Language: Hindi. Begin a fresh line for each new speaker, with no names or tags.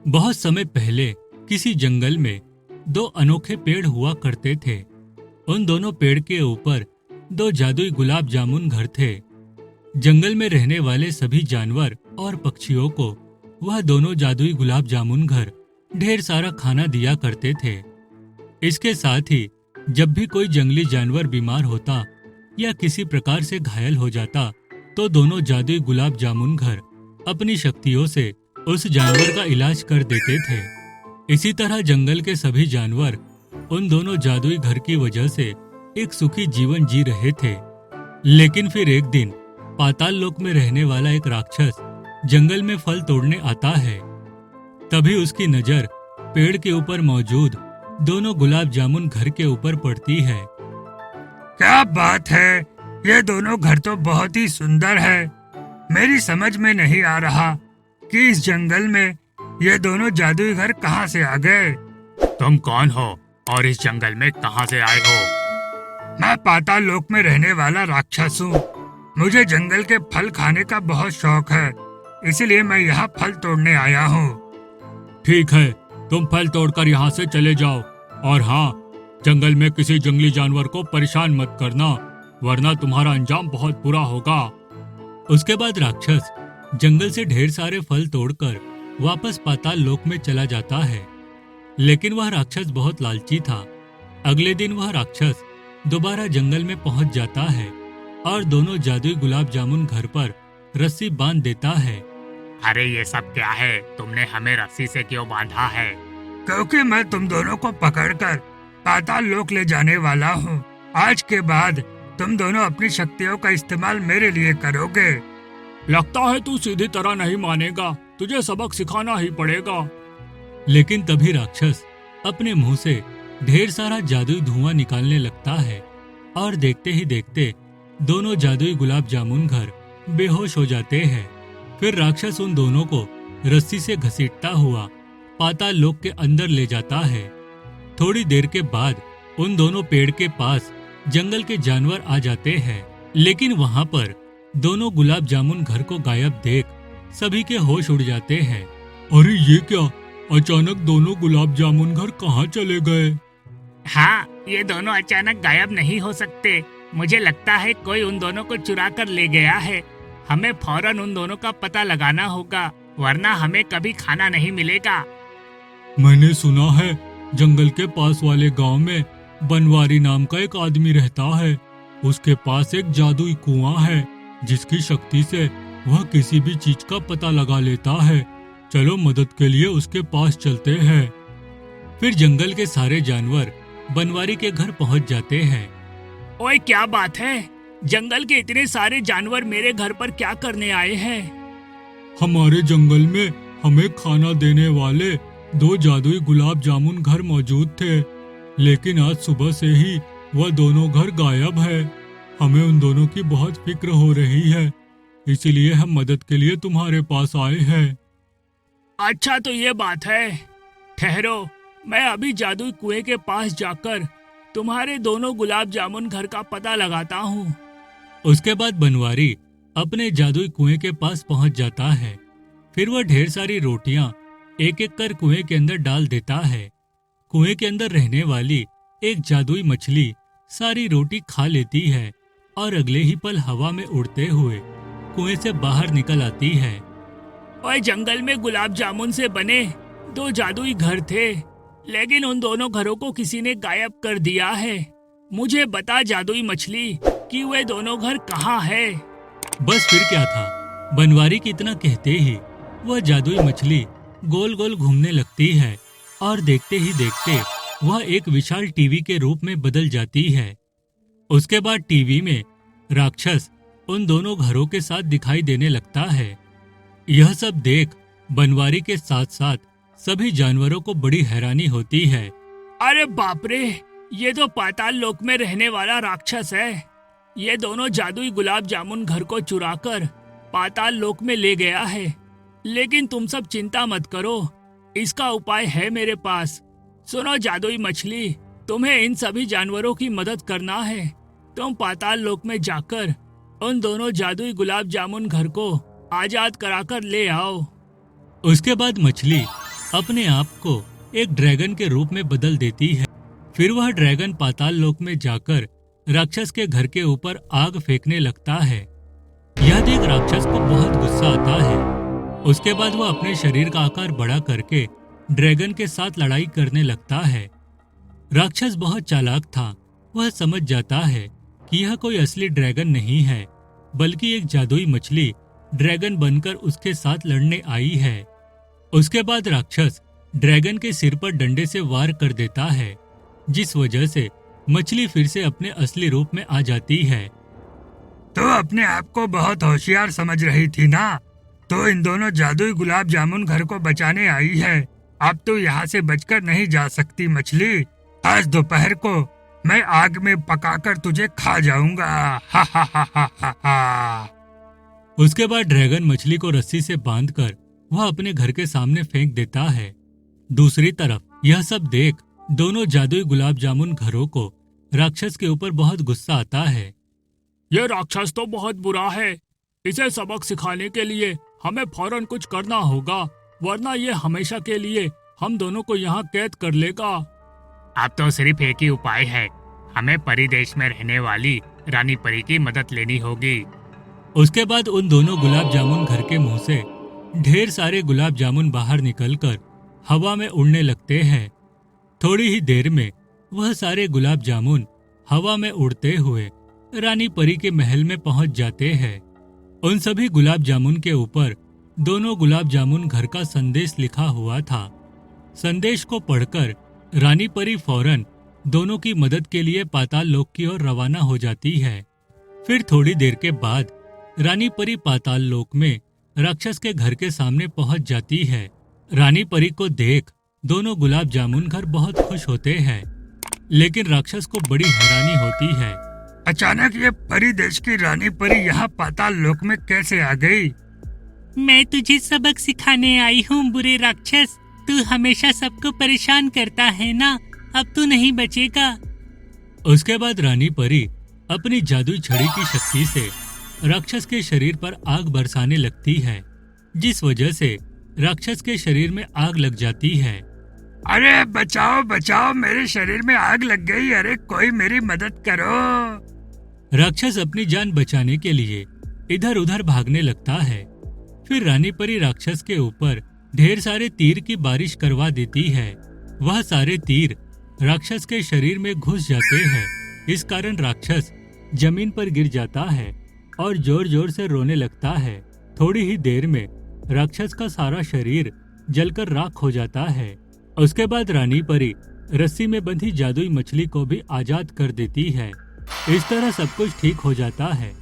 बहुत समय पहले किसी जंगल में दो अनोखे पेड़ हुआ करते थे। उन दोनों पेड़ के ऊपर दो जादुई गुलाब जामुन घर थे। जंगल में रहने वाले सभी जानवर और पक्षियों को वह दोनों जादुई गुलाब जामुन घर ढेर सारा खाना दिया करते थे। इसके साथ ही जब भी कोई जंगली जानवर बीमार होता या किसी प्रकार से घायल हो जाता तो दोनों जादुई गुलाब जामुन घर अपनी शक्तियों से उस जानवर का इलाज कर देते थे। इसी तरह जंगल के सभी जानवर उन दोनों जादुई घर की वजह से एक सुखी जीवन जी रहे थे। लेकिन फिर एक दिन पाताल लोक में रहने वाला एक राक्षस जंगल में फल तोड़ने आता है। तभी उसकी नजर पेड़ के ऊपर मौजूद दोनों गुलाब जामुन घर के ऊपर पड़ती है।
क्या बात है, ये दोनों घर तो बहुत ही सुंदर है। मेरी समझ में नहीं आ रहा कि इस जंगल में ये दोनों जादुई घर कहाँ से आ गए।
तुम कौन हो और इस जंगल में कहाँ से आए हो?
मैं पाताल लोक में रहने वाला राक्षस हूँ। मुझे जंगल के फल खाने का बहुत शौक है, इसलिए मैं यहाँ फल तोड़ने आया हूँ।
ठीक है, तुम फल तोड़कर यहाँ से चले जाओ। और हाँ, जंगल में किसी जंगली जानवर को परेशान मत करना, वरना तुम्हारा अंजाम बहुत बुरा होगा।
उसके बाद राक्षस जंगल से ढेर सारे फल तोड़कर वापस पाताल लोक में चला जाता है। लेकिन वह राक्षस बहुत लालची था। अगले दिन वह राक्षस दोबारा जंगल में पहुंच जाता है और दोनों जादुई गुलाब जामुन घर पर रस्सी बांध देता है।
अरे ये सब क्या है? तुमने हमें रस्सी से क्यों बांधा है?
क्योंकि मैं तुम दोनों को पकड़कर पाताल लोक ले जाने वाला हूँ। आज के बाद तुम दोनों अपनी शक्तियों का इस्तेमाल मेरे लिए करोगे।
लगता है तू सीधी तरह नहीं मानेगा, तुझे सबक सिखाना ही पड़ेगा।
लेकिन तभी राक्षस अपने मुंह से ढेर सारा जादुई धुआं निकालने लगता है और देखते ही देखते दोनों जादुई गुलाब जामुन घर बेहोश हो जाते हैं। फिर राक्षस उन दोनों को रस्सी से घसीटता हुआ पाताल लोक के अंदर ले जाता है। थोड़ी देर के बाद उन दोनों पेड़ के पास जंगल के जानवर आ जाते हैं। लेकिन वहां पर दोनों गुलाब जामुन घर को गायब देख सभी के होश उड़ जाते हैं।
अरे ये क्या, अचानक दोनों गुलाब जामुन घर कहाँ चले गए?
हाँ, ये दोनों अचानक गायब नहीं हो सकते। मुझे लगता है कोई उन दोनों को चुरा कर ले गया है। हमें फौरन उन दोनों का पता लगाना होगा, वरना हमें कभी खाना नहीं मिलेगा।
मैंने सुना है जंगल के पास वाले गांव में बनवारी नाम का एक आदमी रहता है। उसके पास एक जादुई कुआं है जिसकी शक्ति से वह किसी भी चीज का पता लगा लेता है। चलो मदद के लिए उसके पास चलते हैं।
फिर जंगल के सारे जानवर बनवारी के घर पहुंच जाते हैं।
ओए क्या बात है, जंगल के इतने सारे जानवर मेरे घर पर क्या करने आए हैं?
हमारे जंगल में हमें खाना देने वाले दो जादुई गुलाब जामुन घर मौजूद थे, लेकिन आज सुबह से ही वह दोनों घर गायब है। हमें उन दोनों की बहुत फिक्र हो रही है, इसीलिए हम मदद के लिए तुम्हारे पास आए हैं।
अच्छा तो ये बात है, ठहरो, मैं अभी जादुई कुएं के पास जाकर तुम्हारे दोनों गुलाब जामुन घर का पता लगाता हूँ।
उसके बाद बनवारी अपने जादुई कुएं के पास पहुंच जाता है। फिर वह ढेर सारी रोटियां एक एक कर कुएं के अंदर डाल देता है। कुएं के अंदर रहने वाली एक जादुई मछली सारी रोटी खा लेती है और अगले ही पल हवा में उड़ते हुए कुएं से बाहर निकल आती है।
ओए, जंगल में गुलाब जामुन से बने दो जादुई घर थे, लेकिन उन दोनों घरों को किसी ने गायब कर दिया है। मुझे बता जादुई मछली कि वे दोनों घर कहाँ है।
बस फिर क्या था, बनवारी की इतना कहते ही वह जादुई मछली गोल गोल घूमने लगती है और देखते ही देखते वह एक विशाल टीवी के रूप में बदल जाती है। उसके बाद टीवी में राक्षस उन दोनों घरों के साथ दिखाई देने लगता है। यह सब देख बनवारी के साथ साथ सभी जानवरों को बड़ी हैरानी होती है।
अरे बाप रे, ये तो पाताल लोक में रहने वाला राक्षस है। ये दोनों जादुई गुलाब जामुन घर को चुराकर पाताल लोक में ले गया है। लेकिन तुम सब चिंता मत करो, इसका उपाय है मेरे पास। सुनो जादुई मछली, तुम्हें इन सभी जानवरों की मदद करना है। तुम पाताल लोक में जाकर उन दोनों जादुई गुलाब जामुन घर को आजाद कराकर ले आओ।
उसके बाद मछली अपने आप को एक ड्रैगन के रूप में बदल देती है। फिर वह ड्रैगन पाताल लोक में जाकर राक्षस के घर के ऊपर आग फेंकने लगता है। यह देख राक्षस को बहुत गुस्सा आता है। उसके बाद वह अपने शरीर का आकार बड़ा करके ड्रैगन के साथ लड़ाई करने लगता है। राक्षस बहुत चालाक था। वह समझ जाता है कि यह कोई असली ड्रैगन नहीं है, बल्कि एक जादुई मछली ड्रैगन बनकर उसके साथ लड़ने आई है। उसके बाद राक्षस ड्रैगन के सिर पर डंडे से वार कर देता है, जिस वजह से मछली फिर से अपने असली रूप में आ जाती है।
तो अपने आप को बहुत होशियार समझ रही थी ना, तो इन दोनों जादुई गुलाब जामुन घर को बचाने आई है। अब तो यहाँ से बचकर नहीं जा सकती मछली। आज दोपहर को मैं आग में पकाकर तुझे खा जाऊंगा। हा हा हा हा हा हा।
उसके बाद ड्रैगन मछली को रस्सी से बांधकर वह अपने घर के सामने फेंक देता है। दूसरी तरफ यह सब देख दोनों जादुई गुलाब जामुन घरों को राक्षस के ऊपर बहुत गुस्सा आता है।
ये राक्षस तो बहुत बुरा है। इसे सबक सिखाने के लिए हमें फौरन कुछ करना होगा, वरना ये हमेशा के लिए हम दोनों को यहाँ कैद कर लेगा।
अब तो सिर्फ एक ही उपाय है, हमें परी देश में रहने वाली रानी परी की मदद लेनी होगी।
उसके बाद उन दोनों गुलाब जामुन घर के मुंह से ढेर सारे गुलाब जामुन बाहर निकलकर हवा में उड़ने लगते हैं। थोड़ी ही देर में वह सारे गुलाब जामुन हवा में उड़ते हुए रानी परी के महल में पहुंच जाते हैं। उन सभी गुलाब जामुन के ऊपर दोनों गुलाब जामुन घर का संदेश लिखा हुआ था। संदेश को पढ़कर रानी परी फौरन दोनों की मदद के लिए पाताल लोक की ओर रवाना हो जाती है। फिर थोड़ी देर के बाद रानी परी पाताल लोक में राक्षस के घर के सामने पहुंच जाती है। रानी परी को देख दोनों गुलाब जामुन घर बहुत खुश होते हैं, लेकिन राक्षस को बड़ी हैरानी होती है।
अचानक ये परी देश की रानी परी यहाँ पाताल लोक में कैसे आ गई?
मैं तुझे सबक सिखाने आई हूँ बुरे राक्षस। तू हमेशा सबको परेशान करता है ना, अब तू नहीं बचेगा।
उसके बाद रानी परी अपनी जादुई छड़ी की शक्ति से राक्षस के शरीर पर आग बरसाने लगती है, जिस वजह से राक्षस के शरीर में आग लग जाती है।
अरे बचाओ बचाओ, मेरे शरीर में आग लग गई। अरे कोई मेरी मदद करो।
राक्षस अपनी जान बचाने के लिए इधर उधर भागने लगता है। फिर रानी परी राक्षस के ऊपर ढेर सारे तीर की बारिश करवा देती है। वह सारे तीर राक्षस के शरीर में घुस जाते हैं। इस कारण राक्षस जमीन पर गिर जाता है और जोर जोर से रोने लगता है। थोड़ी ही देर में राक्षस का सारा शरीर जलकर राख हो जाता है। उसके बाद रानी परी रस्सी में बंधी जादुई मछली को भी आजाद कर देती है। इस तरह सब कुछ ठीक हो जाता है।